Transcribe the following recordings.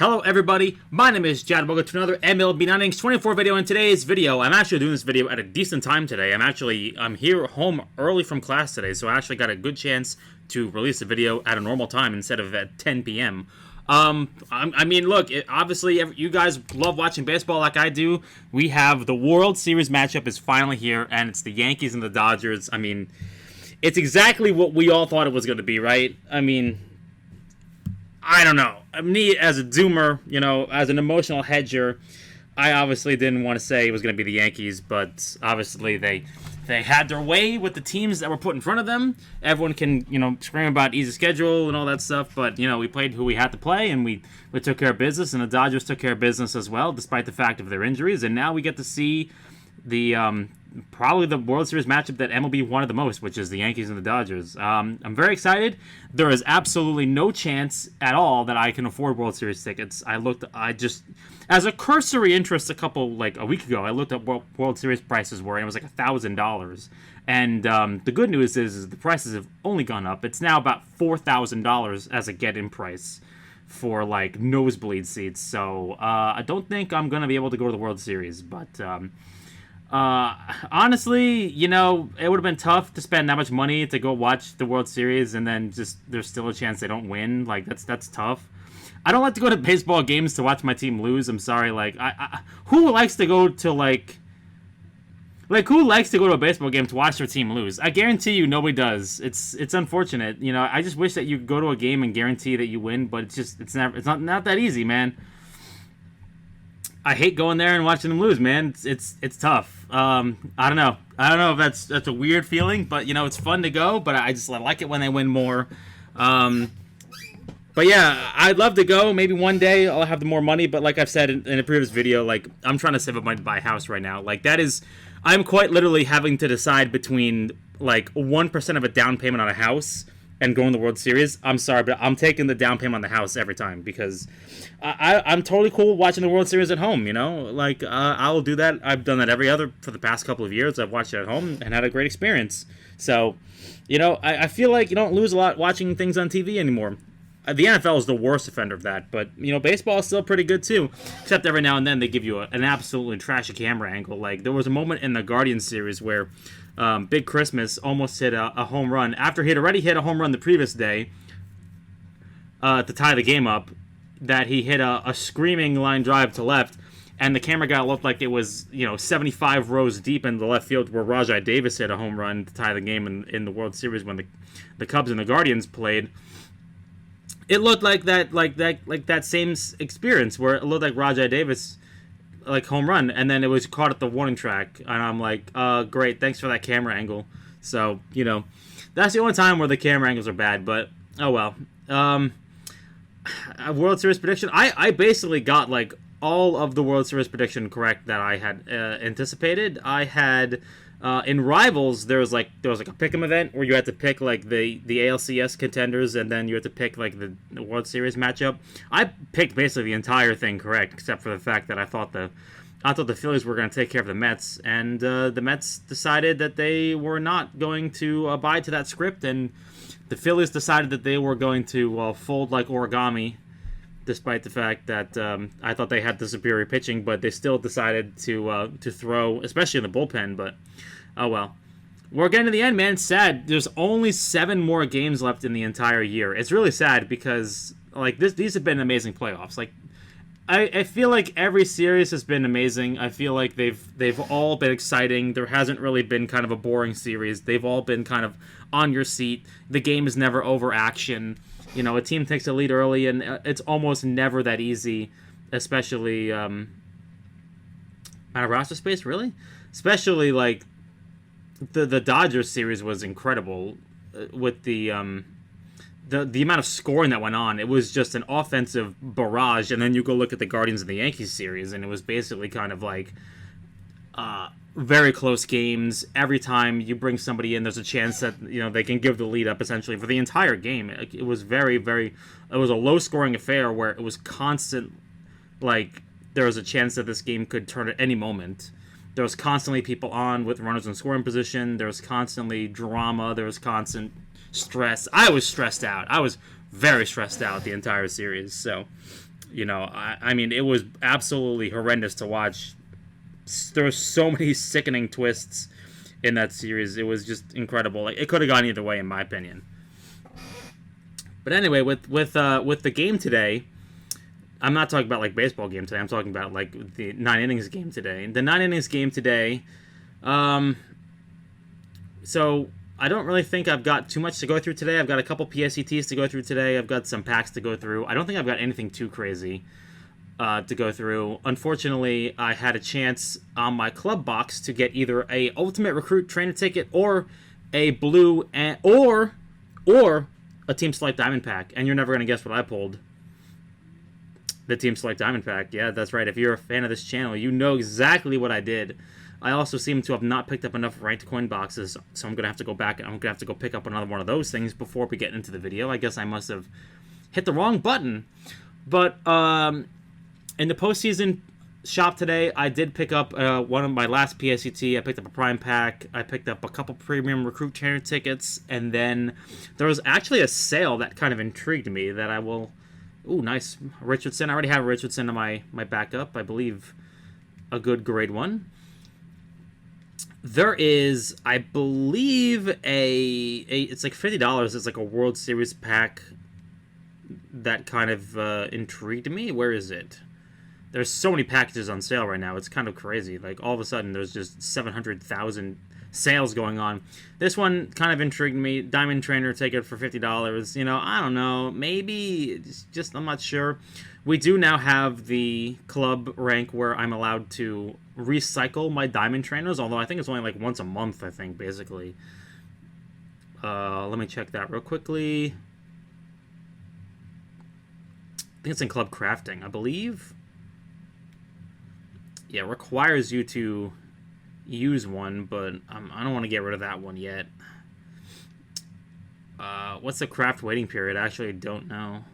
Hello everybody, my name is Jad. Welcome to another MLB Innings 24 video. In today's video, I'm actually doing this video at a decent time today. I'm here home early from class today, so I actually got a good chance to release a video at a normal time instead of at 10 p.m. I mean, look, obviously you guys love watching baseball like I do. We have the World Series matchup is finally here, and it's the Yankees and the Dodgers. I mean, it's exactly what we all thought it was going to be, right? I mean, I don't know. Me, as a doomer, as an emotional hedger, I obviously didn't want to say it was going to be the Yankees, but obviously they had their way with the teams that were put in front of them. Everyone can, scream about easy schedule and all that stuff, but, we played who we had to play, and we took care of business, and the Dodgers took care of business as well, despite the fact of their injuries, and now we get to see the probably the World Series matchup that MLB wanted the most, which is the Yankees and the Dodgers. I'm very excited. There is absolutely no chance at all that I can afford World Series tickets. As a cursory interest a week ago, I looked at what World Series prices were, and it was like $1,000. And the good news is the prices have only gone up. It's now about $4,000 as a get-in price for like nosebleed seats. So I don't think I'm gonna be able to go to the World Series, but honestly, it would have been tough to spend that much money to go watch the World Series and then just there's still a chance they don't win. Like that's tough. I don't like to go to baseball games to watch my team lose. I'm sorry. Who likes to go to who likes to go to a baseball game to watch their team lose? I guarantee you nobody does. It's unfortunate. I just wish that you could go to a game and guarantee that you win, but it's not that easy, man. I hate going there and watching them lose, man. It's tough. I don't know. I don't know if that's a weird feeling, but it's fun to go. But I like it when they win more. But yeah, I'd love to go. Maybe one day I'll have the more money. But like I've said in a previous video, I'm trying to save up money to buy a house right now. I'm quite literally having to decide between 1% of a down payment on a house and going to the World Series. I'm sorry, but I'm taking the down payment on the house every time because I'm totally cool watching the World Series at home, I'll do that. I've done that for the past couple of years. I've watched it at home and had a great experience. So, I feel like you don't lose a lot watching things on TV anymore. The NFL is the worst offender of that, but, baseball is still pretty good, too. Except every now and then they give you an absolutely trashy camera angle. There was a moment in the Guardians series where Big Christmas almost hit a home run after he had already hit a home run the previous day to tie the game up, that he hit a screaming line drive to left, and the camera guy looked like it was 75 rows deep in the left field where Rajai Davis hit a home run to tie the game in the World Series when the Cubs and the Guardians played. It looked like that same experience where it looked like Rajai Davis home run, and then it was caught at the warning track, and I'm like, great, thanks for that camera angle. So that's the only time where the camera angles are bad, but oh well. World Series prediction, I basically got all of the World Series prediction correct that I had anticipated. I had in Rivals there was a pick'em event where you had to pick the ALCS contenders, and then you had to pick the World Series matchup. I picked basically the entire thing correct, except for the fact that I thought the Phillies were going to take care of the Mets, and the Mets decided that they were not going to abide to that script, and the Phillies decided that they were going to fold like origami, despite the fact that I thought they had the superior pitching, but they still decided to throw, especially in the bullpen. But oh well. We're getting to the end, man. It's sad. There's only 7 more games left in the entire year. It's really sad because these have been amazing playoffs. I feel like every series has been amazing. I feel like they've all been exciting. There hasn't really been kind of a boring series. They've all been kind of on your seat. The game is never over action. A team takes a lead early, and it's almost never that easy, especially out of roster space, really? Especially, the Dodgers series was incredible with the amount of scoring that went on. It was just an offensive barrage, and then you go look at the Guardians and the Yankees series, and it was basically kind of very close games. Every time you bring somebody in, there's a chance that they can give the lead up essentially for the entire game. It was very, very. It was a low-scoring affair where it was constant. There was a chance that this game could turn at any moment. There was constantly people on with runners in scoring position. There was constantly drama. There was constant stress. I was stressed out. I was very stressed out the entire series. So I mean, it was absolutely horrendous to watch. There were so many sickening twists in that series. It was just incredible. Like, it could have gone either way, in my opinion. But anyway, with the game today, I'm not talking about like baseball game today. I'm talking about like the 9 innings game today. The 9 innings game today. So I don't really think I've got too much to go through today. I've got a couple PSETs to go through today. I've got some packs to go through. I don't think I've got anything too crazy to go through. Unfortunately, I had a chance on my club box to get either a Ultimate Recruit Trainer ticket or a blue or a Team Select Diamond pack, and you're never gonna guess what I pulled. The Team Select Diamond pack. Yeah, that's right. If you're a fan of this channel, you know exactly what I did. I also seem to have not picked up enough ranked coin boxes, so I'm gonna have to go back and I'm gonna have to go pick up another one of those things before we get into the video. I guess I must have hit the wrong button, but in the postseason shop today, I did pick up one of my last PSET. I picked up a Prime pack. I picked up a couple Premium Recruit Trainer tickets, and then there was actually a sale that kind of intrigued me that I will... Ooh, nice. Richardson. I already have Richardson in my backup. I believe a good grade 1. There is, I believe, it's like $50. It's like a World Series pack that kind of intrigued me. Where is it? There's so many packages on sale right now. It's kind of crazy. Like, all of a sudden, there's just 700,000 sales going on. This one kind of intrigued me. Diamond Trainer ticket for $50. You know, I don't know. Maybe, just I'm not sure. We do now have the club rank where I'm allowed to recycle my Diamond Trainers, although I think it's only like once a month, I think, basically. Let me check that real quickly. I think it's in Club Crafting, I believe. Yeah, it requires you to use one, but I don't want to get rid of that one yet. What's the craft waiting period? I actually don't know.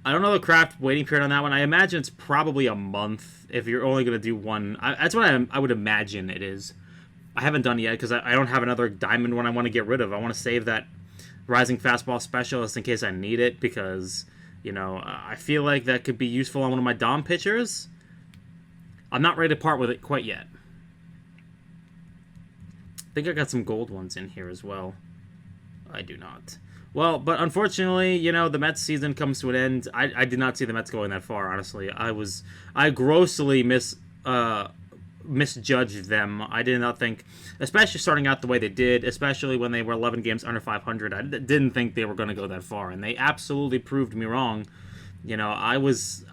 I don't know the craft waiting period on that one. I imagine it's probably a month if you're only going to do one. That's what I would imagine it is. I haven't done it yet because I don't have another diamond one I want to get rid of. I want to save that Rising Fastball Specialist in case I need it because... You know, I feel like that could be useful on one of my Dom pitchers. I'm not ready to part with it quite yet. I think I got some gold ones in here as well. I do not. Well, but unfortunately, you know, the Mets season comes to an end. I did not see the Mets going that far, honestly. I grossly misjudged them. I did not think, especially starting out the way they did, especially when they were 11 games under 500, I didn't think they were going to go that far, and they absolutely proved me wrong. You know, I was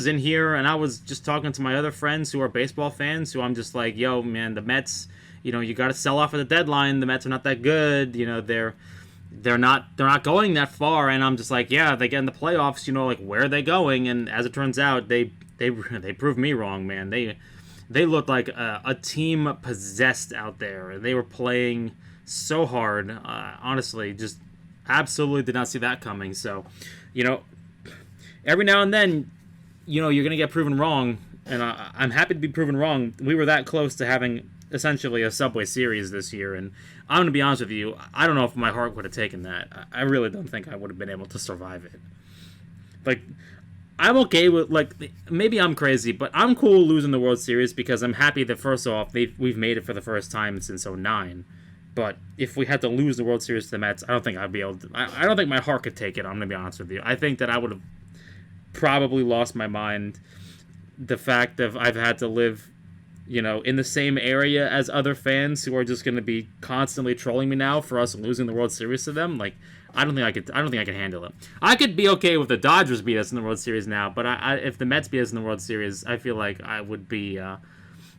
in here, and I was just talking to my other friends who are baseball fans, who I'm just like, yo, man, the Mets, you know, you got to sell off at the deadline. The Mets are not that good. You know, they're not going that far, and I'm just like, yeah, they get in the playoffs, you know, like, where are they going? And as it turns out, they proved me wrong, man. They looked like a team possessed out there. They were playing so hard. Honestly, just absolutely did not see that coming. So, you know, every now and then, you know, you're going to get proven wrong. And I'm happy to be proven wrong. We were that close to having essentially a Subway Series this year. And I'm going to be honest with you, I don't know if my heart would have taken that. I really don't think I would have been able to survive it. Like... I'm okay with, like, maybe I'm crazy, but I'm cool losing the World Series because I'm happy that, first off, we've made it for the first time since 2009. But if we had to lose the World Series to the Mets, I don't think I'd be able to. I don't think my heart could take it, I'm going to be honest with you. I think that I would have probably lost my mind. The fact that I've had to live, you know, in the same area as other fans who are just going to be constantly trolling me now for us losing the World Series to them, like... I don't think I can handle it. I could be okay with the Dodgers beat us in the World Series now, but if the Mets beat us in the World Series, I feel like I would be,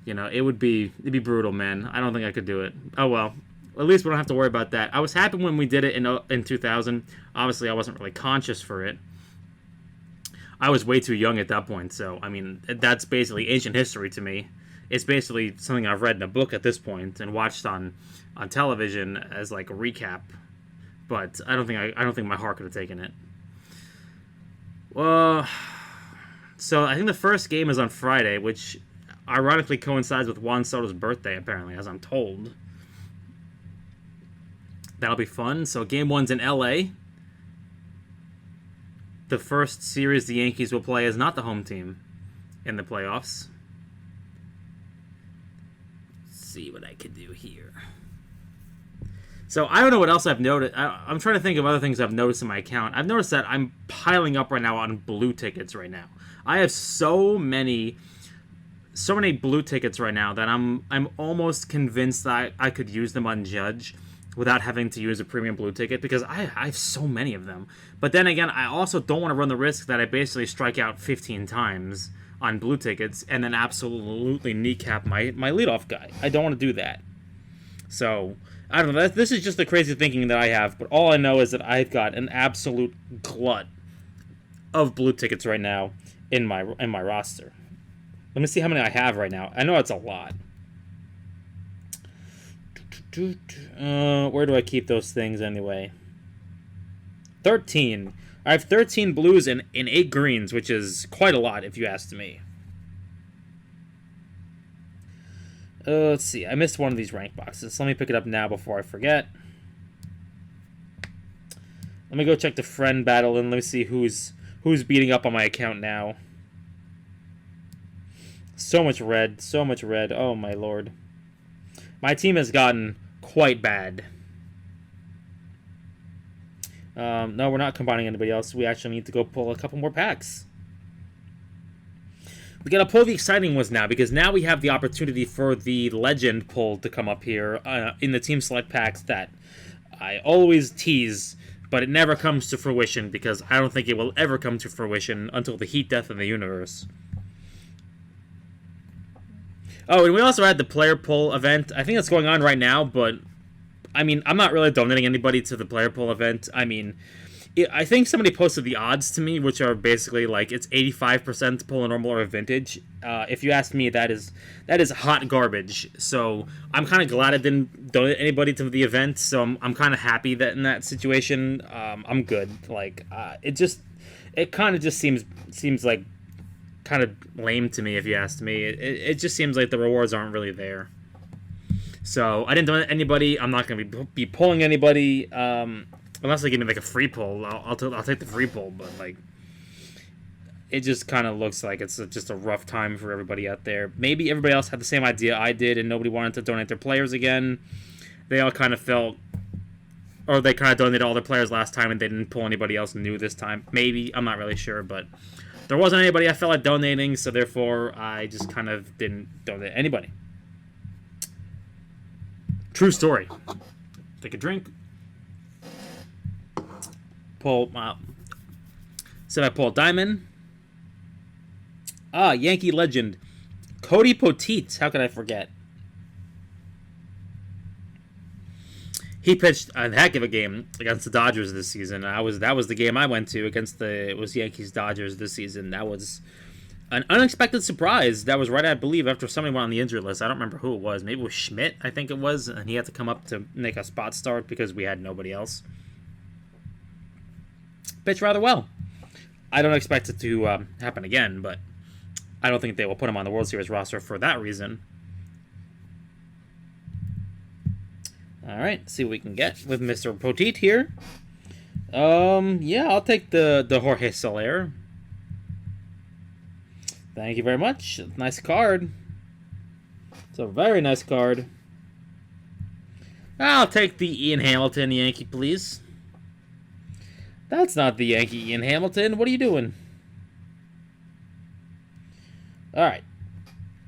you know, it'd be brutal, man. I don't think I could do it. Oh well, at least we don't have to worry about that. I was happy when we did it in 2000. Obviously, I wasn't really conscious for it. I was way too young at that point, so I mean, that's basically ancient history to me. It's basically something I've read in a book at this point and watched on television as like a recap. But I don't think my heart could have taken it. Well, so I think the first game is on Friday, which ironically coincides with Juan Soto's birthday, apparently, as I'm told. That'll be fun. So game 1's in LA. the first series the Yankees will play is not the home team in the playoffs. Let's see what I can do here. So I don't know what else I've noticed. I'm trying to think of other things I've noticed in my account. I've noticed that I'm piling up right now on blue tickets right now. I have so many blue tickets right now that I'm almost convinced that I could use them on Judge without having to use a premium blue ticket, because I have so many of them. But then again, I also don't want to run the risk that I basically strike out 15 times on blue tickets and then absolutely kneecap my leadoff guy. I don't want to do that. So I don't know. This is just the crazy thinking that I have, but all I know is that I've got an absolute glut of blue tickets right now in my roster. Let me see how many I have right now. I know it's a lot. Where do I keep those things anyway? 13. I have 13 blues and 8 greens, which is quite a lot if you ask me. Let's see. I missed one of these rank boxes. Let me pick it up now before I forget. Let me go check the friend battle and let me see who's beating up on my account now. So much red. So much red. Oh, my lord. My team has gotten quite bad. No, we're not combining anybody else. We actually need to go pull a couple more packs. We gotta pull the exciting ones now, because now we have the opportunity for the legend pull to come up here in the team select packs that I always tease, but it never comes to fruition, because I don't think it will ever come to fruition until the heat death of the universe. Oh, and we also had the player pull event. I think it's going on right now, but I mean, I'm not really donating anybody to the player pull event. I mean, I think somebody posted the odds to me, which are basically like it's 85% pull a normal or a vintage. If you ask me, that is hot garbage. So I'm kind of glad I didn't donate anybody to the event. So I'm kind of happy that in that situation, I'm good. Like it kind of just seems like kind of lame to me if you asked me. It just seems like the rewards aren't really there. So I didn't donate anybody. I'm not going to be pulling anybody unless they give me like a free pull. I'll take the free pull, but like it just kind of looks like it's just a rough time for everybody out there. Maybe everybody else had the same idea I did and nobody wanted to donate their players again. They all kind of felt, or they kind of donated all their players last time and they didn't pull anybody else new this time. Maybe, I'm not really sure, but there wasn't anybody I felt like donating, so therefore I just kind of didn't donate anybody. True story. Take a drink. Pull. Said I pull a diamond. Yankee legend. Cody Poteet. How could I forget? He pitched a heck of a game against the Dodgers this season. That was the game I went to against it was Yankees Dodgers this season. That was an unexpected surprise. That was right, I believe, after somebody went on the injury list. I don't remember who it was. Maybe it was Schmidt, I think it was, and he had to come up to make a spot start because we had nobody else. Pitched rather well. I don't expect it to happen again, but I don't think they will put him on the World Series roster for that reason. All right, see what we can get with Mr. Poteet here. Yeah, I'll take the Jorge Soler. Thank you very much. Nice card. It's a very nice card. I'll take the Ian Hamilton Yankee, please. That's not the Yankee Ian Hamilton. What are you doing? All right.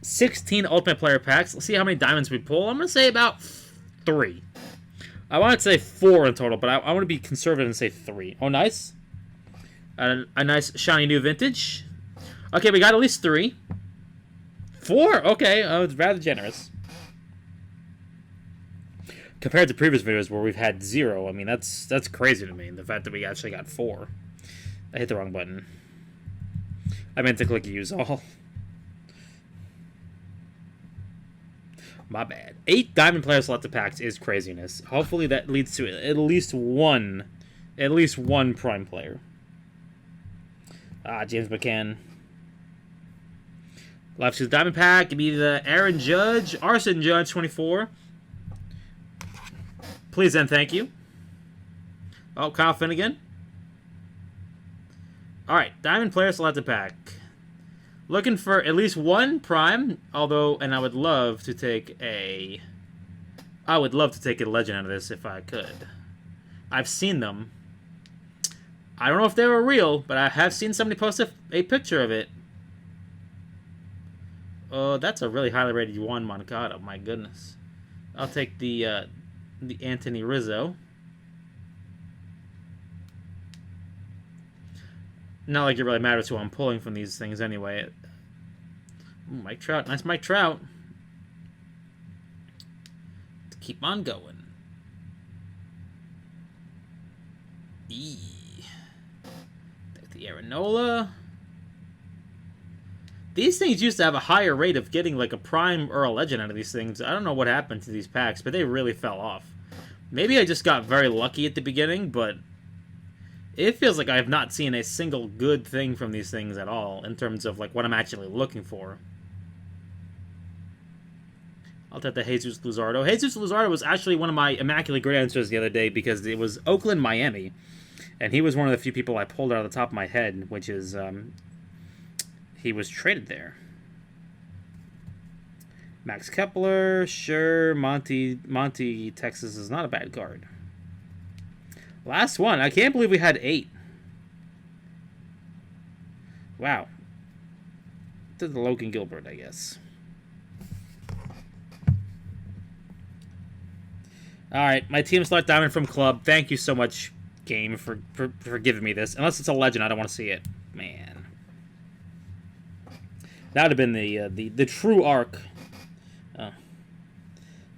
16 Ultimate Player packs. Let's see how many diamonds we pull. I'm going to say about 3. I want to say 4 in total, but I want to be conservative and say 3. Oh, nice. A nice shiny new vintage. Okay, we got at least 3. 4? Okay, it's rather generous. Compared to previous videos where we've had 0, I mean, that's crazy to me, the fact that we actually got 4. I hit the wrong button. I meant to click use all. My bad. 8 Diamond Player Selected packs is craziness. Hopefully that leads to at least one Prime player. James McCann. Left his Diamond pack. Give me the Aaron Judge, Arson Judge 24. Please and thank you. Oh, Kyle Finnegan. Alright, Diamond Player Selected Pack. Looking for at least one Prime, although, and I would love to take a... I would love to take a Legend out of this if I could. I've seen them. I don't know if they were real, but I have seen somebody post a picture of it. Oh, that's a really highly rated Juan Moncada. My goodness. I'll take the Anthony Rizzo. Not like it really matters who I'm pulling from these things anyway. Ooh, Mike Trout. Nice Mike Trout. Let's keep on going. Take the Aaronola. These things used to have a higher rate of getting like a Prime or a Legend out of these things. I don't know what happened to these packs, but they really fell off. Maybe I just got very lucky at the beginning, but it feels like I have not seen a single good thing from these things at all in terms of like what I'm actually looking for. I'll take the Jesus Luzardo. Jesus Luzardo was actually one of my immaculate great answers the other day because it was Oakland, Miami. And he was one of the few people I pulled out of the top of my head, which is he was traded there. Max Kepler, sure. Monty, Texas is not a bad card. Last one. I can't believe we had 8. Wow. To the Logan Gilbert, I guess. Alright, my Team Select Diamond from Club. Thank you so much, game, for giving me this. Unless it's a Legend, I don't want to see it. Man. That would have been the true arc.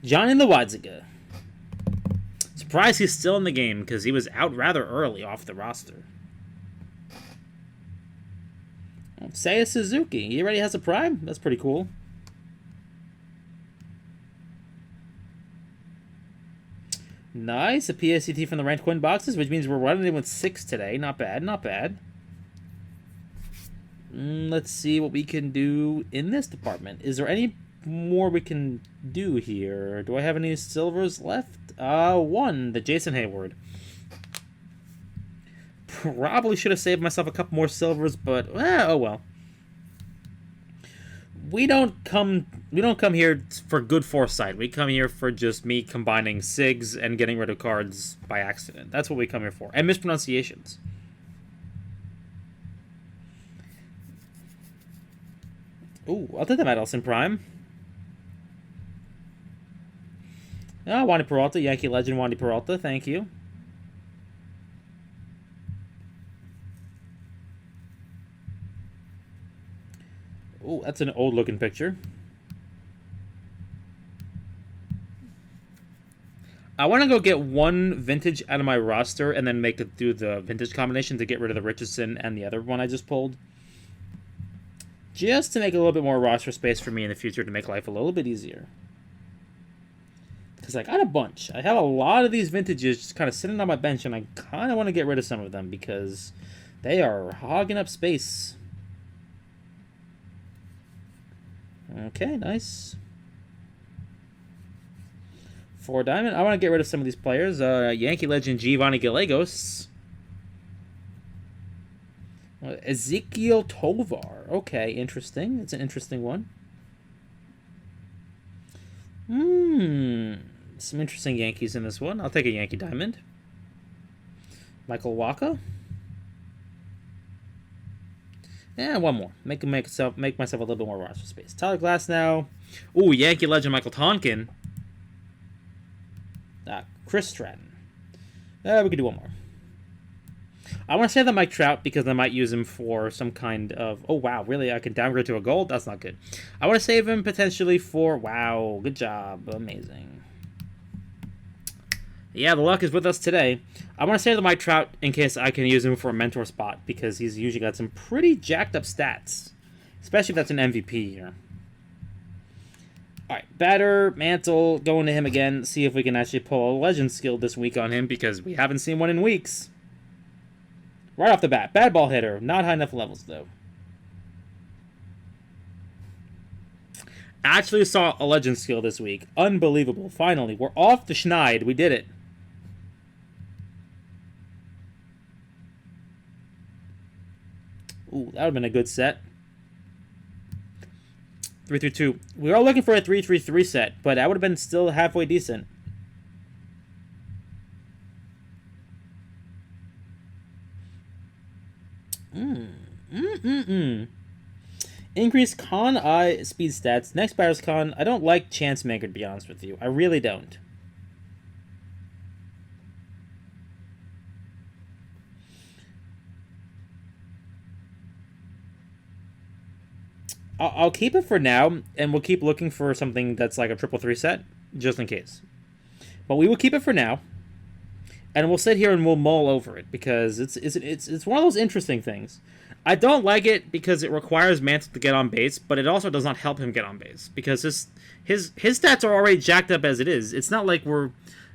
Johnny Loáisiga. Surprised he's still in the game, because he was out rather early off the roster. Seiya Suzuki. He already has a Prime? That's pretty cool. Nice. A PSCT from the ranked Quinn boxes, which means we're running in with 6 today. Not bad, not bad. Let's see what we can do in this department. Is there any more we can do here? Do I have any silvers left? One. The Jason Hayward. Probably should have saved myself a couple more silvers, but oh well. We don't come here for good foresight. We come here for just me combining SIGs and getting rid of cards by accident. That's what we come here for. And mispronunciations. Ooh, I'll take the Madison Prime. Wandy Peralta, Yankee legend Wandy Peralta, thank you. Ooh, that's an old-looking picture. I want to go get one vintage out of my roster and then make it through the vintage combination to get rid of the Richardson and the other one I just pulled. Just to make a little bit more roster space for me in the future to make life a little bit easier. Because I got a bunch. I have a lot of these vintages just kind of sitting on my bench, and I kind of want to get rid of some of them because they are hogging up space. Okay, nice. 4 diamond. I want to get rid of some of these players. Yankee legend Giovanni Gallegos. Ezekiel Tovar. Okay, interesting. It's an interesting one. Some interesting Yankees in this one. I'll take a Yankee diamond. Michael Wacha. Yeah, one more. Make myself a little bit more roster space. Tyler Glasnow. Ooh, Yankee legend Michael Tonkin. Chris Stratton. We could do one more. I want to save the Mike Trout because I might use him for some kind of... Oh, wow, really? I can downgrade to a gold? That's not good. I want to save him potentially for... Wow, good job. Amazing. Yeah, the luck is with us today. I want to save the Mike Trout in case I can use him for a mentor spot because he's usually got some pretty jacked up stats. Especially if that's an MVP here. Alright, batter, Mantle, going to him again. See if we can actually pull a legend skill this week on him because we haven't seen one in weeks. Right off the bat, bad ball hitter. Not high enough levels, though. Actually saw a legend skill this week. Unbelievable. Finally, we're off the schneid. We did it. Ooh, that would have been a good set. 3-3-2. We are looking for a 3-3-3 set, but that would have been still halfway decent. Increase con eye speed stats. Next batter's con. I don't like Chance Maker, to be honest with you. I really don't. I'll keep it for now, and we'll keep looking for something that's like a 3-3 set, just in case. But we will keep it for now, and we'll sit here and we'll mull over it, because it's one of those interesting things. I don't like it because it requires Mantle to get on base, but it also does not help him get on base, because his stats are already jacked up as it is. It's not like we're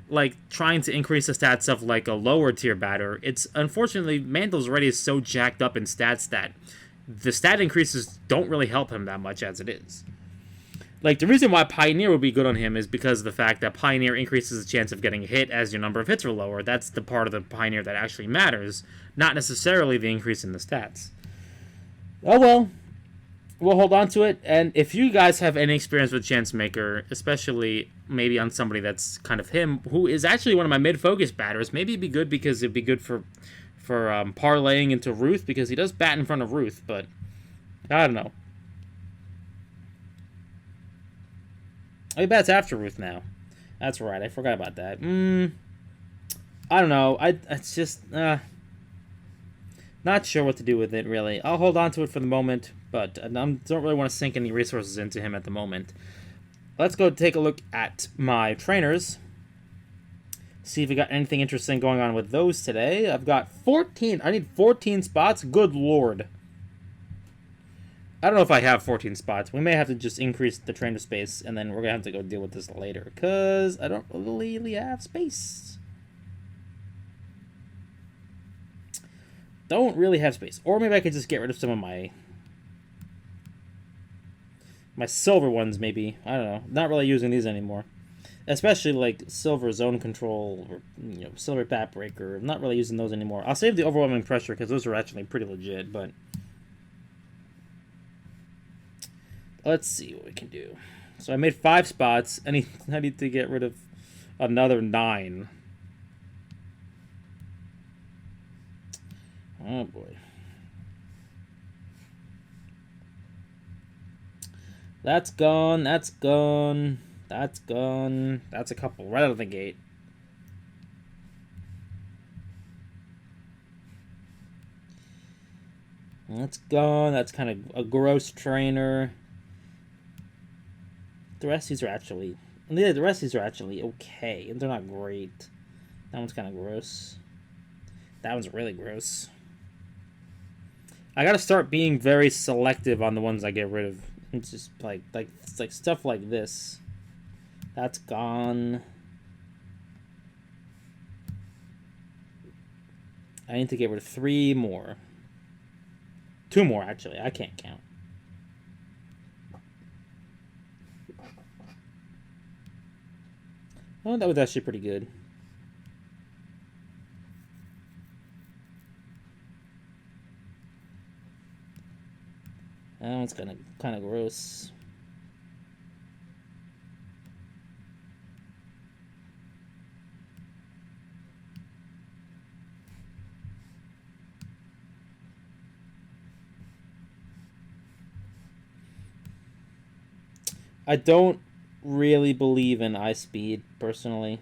like trying to increase the stats of like a lower tier batter. It's unfortunately Mantle's already so jacked up in stats that the stat increases don't really help him that much as it is. Like, the reason why Pioneer would be good on him is because of the fact that Pioneer increases the chance of getting hit as your number of hits are lower. That's the part of the Pioneer that actually matters, not necessarily the increase in the stats. Oh well, we'll hold on to it, and if you guys have any experience with Chance Maker, especially maybe on somebody that's kind of him, who is actually one of my mid-focus batters, maybe it'd be good because it'd be good for parlaying into Ruth, because he does bat in front of Ruth, but I don't know. Oh, he bats after Ruth now. That's right, I forgot about that. I don't know. It's just not sure what to do with it, really. I'll hold on to it for the moment, but I don't really want to sink any resources into him at the moment. Let's go take a look at my trainers. See if we got anything interesting going on with those today. I've got 14. I need 14 spots. Good lord. I don't know if I have 14 spots. We may have to just increase the trainer space, and then we're going to have to go deal with this later, because I don't really have space. Don't really have space. Or maybe I could just get rid of some of my silver ones, maybe. I don't know. Not really using these anymore. Especially like silver zone control or silver bat breaker. I'm not really using those anymore. I'll save the overwhelming pressure because those are actually pretty legit, but let's see what we can do. So I made 5 spots. I need to get rid of another 9. Oh boy. That's gone. That's gone. That's gone. That's a couple right out of the gate. That's gone. That's kind of a gross trainer. The rest of these are actually... Yeah, the rest of these are actually okay. They're not great. That one's kind of gross. That one's really gross. I gotta start being very selective on the ones I get rid of. It's just like stuff like this. That's gone. I need to get rid of 3 more. 2 more, actually. I can't count. Oh, that was actually pretty good. That one's kind of gross. I don't really believe in eye speed, personally.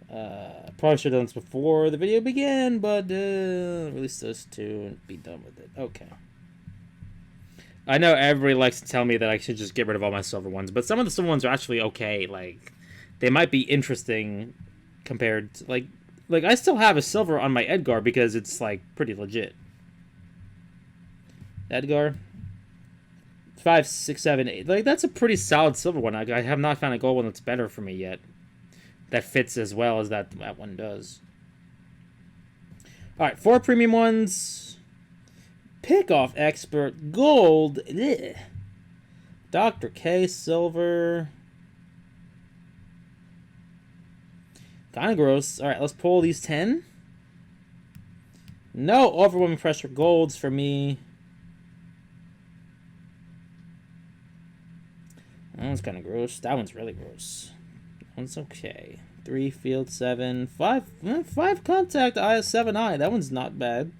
Probably should have done this before the video began, but release those 2 and be done with it. Okay. I know everybody likes to tell me that I should just get rid of all my silver ones, but some of the silver ones are actually okay. Like, they might be interesting compared to, like I still have a silver on my Edgar because it's, like, pretty legit. Edgar. 5, 6, 7, 8. Like, that's a pretty solid silver one. I have not found a gold one that's better for me yet. That fits as well as that one does. Alright, 4 premium ones. Pickoff expert. Gold. Ugh. Dr. K. Silver. Kind of gross. Alright, let's pull these 10. No overwhelming pressure golds for me. That one's kind of gross. That one's really gross. That one's okay. 3 field 7. 5 contact IS7I. That one's not bad.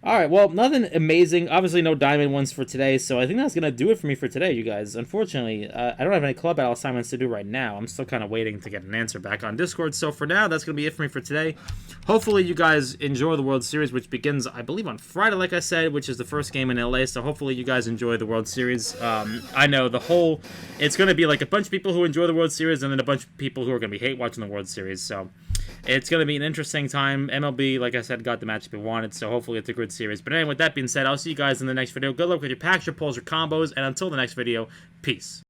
Alright, well, nothing amazing. Obviously, no diamond ones for today, so I think that's going to do it for me for today, you guys. Unfortunately, I don't have any club battle assignments to do right now. I'm still kind of waiting to get an answer back on Discord, so for now, that's going to be it for me for today. Hopefully, you guys enjoy the World Series, which begins, I believe, on Friday, like I said, which is the first game in LA, so hopefully you guys enjoy the World Series. I know it's going to be like a bunch of people who enjoy the World Series, and then a bunch of people who are going to be hate watching the World Series, so it's going to be an interesting time. MLB, like I said, got the matchup we wanted, so hopefully it's a good series. But anyway, with that being said, I'll see you guys in the next video. Good luck with your packs, your pulls, your combos, and until the next video, peace.